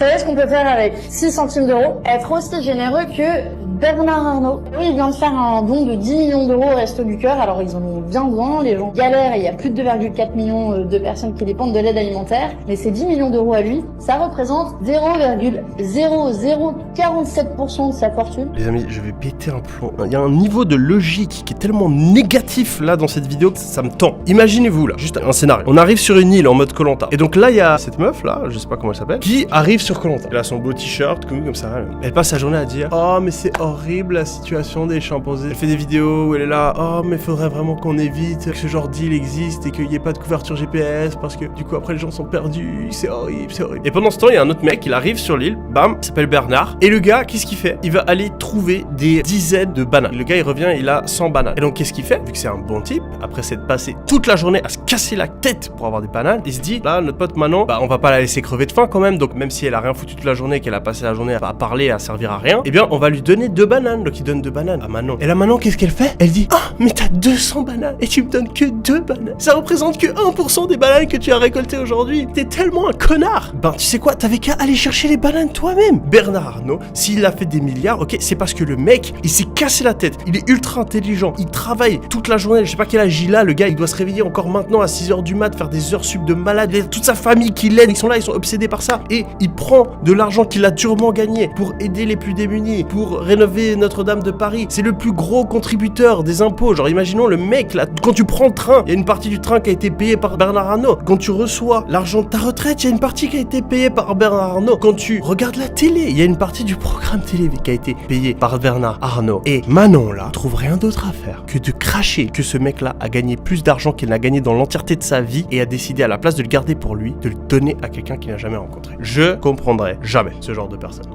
savez ce qu'on peut faire avec 6 centimes d'euros? Être aussi généreux que Bernard Arnault. Oui, il vient de faire un don de 10 millions d'euros au Resto du Cœur. Alors ils en ont bien besoin, les gens galèrent et il y a plus de 2,4 millions de personnes qui dépendent de l'aide alimentaire. Mais ces 10 millions d'euros à lui, ça représente 0,0047% de sa fortune. Les amis, je vais péter un plomb. Il y a un niveau de logique qui est tellement négatif là dans cette vidéo que ça me tend. Imaginez-vous là, juste un scénario. On arrive sur une île en mode Koh-Lanta. Et donc là, il y a cette meuf là, je sais pas comment elle s'appelle, qui arrive sur Koh-Lanta. Elle a son beau t-shirt, comme ça. Elle passe sa journée à dire: oh, mais c'est horrible la situation des chimpanzés. Elle fait des vidéos où elle est là: oh, mais faudrait vraiment qu'on évite que ce genre d'île existe et qu'il n'y ait pas de couverture GPS parce que du coup après les gens sont perdus. C'est horrible, c'est horrible. Et pendant ce temps, il y a un autre mec, il arrive sur l'île, bam, il s'appelle Bernard. Et le gars, qu'est-ce qu'il fait? Il va aller trouver des dizaines de bananes. Le gars, il revient, il a 100 bananes. Et donc, qu'est-ce qu'il fait? Vu que c'est un bon type, après s'être passé toute la journée à se casser la tête pour avoir des bananes, il se dit: là, notre pote Manon, bah, on va pas la laisser crever de faim quand même. Donc, même si elle a rien foutu toute la journée, qu'elle a passé la journée à parler, à servir à rien, eh bien, on va lui donner 2 bananes. Donc, il donne 2 bananes à Manon. Et là, Manon, qu'est-ce qu'elle fait? Elle dit: ah, mais t'as 200 bananes et tu me donnes que 2 bananes. Ça représente que 1% des bananes que tu as récoltées aujourd'hui. T'es tellement un connard. Ben, tu sais quoi? T'avais qu'à aller chercher les bananes toi-même. Bernard Arnault, s'il a fait des milliards, ok, c'est parce que le mec, il s'est cassé la tête. Il est ultra intelligent. Il travaille toute la journée. Je sais pas quel âge il a. Le gars, il doit se réveiller encore maintenant à 6h du mat, faire des heures sub de malade. Il y a toute sa famille qui l'aide. Ils sont là, ils sont obsédés par ça. Et il prend de l'argent qu'il a durement gagné pour aider les plus démunis, pour rénover Notre-Dame de Paris. C'est le plus gros contributeur des impôts. Genre, imaginons le mec là, quand tu prends le train, il y a une partie du train qui a été payée par Bernard Arnault. Quand tu reçois l'argent de ta retraite, il y a une partie qui a été payée par Bernard Arnault. Quand tu regardes la télé, il y a une partie du programme télé qui a été payée par Bernard Arnault. Et Manon là trouve rien d'autre à faire que de cracher que ce mec là a gagné plus d'argent qu'il n'a gagné dans l'entièreté de sa vie et a décidé à la place de le garder pour lui, de le donner à quelqu'un qu'il n'a jamais rencontré. Je comprendrai jamais ce genre de personne.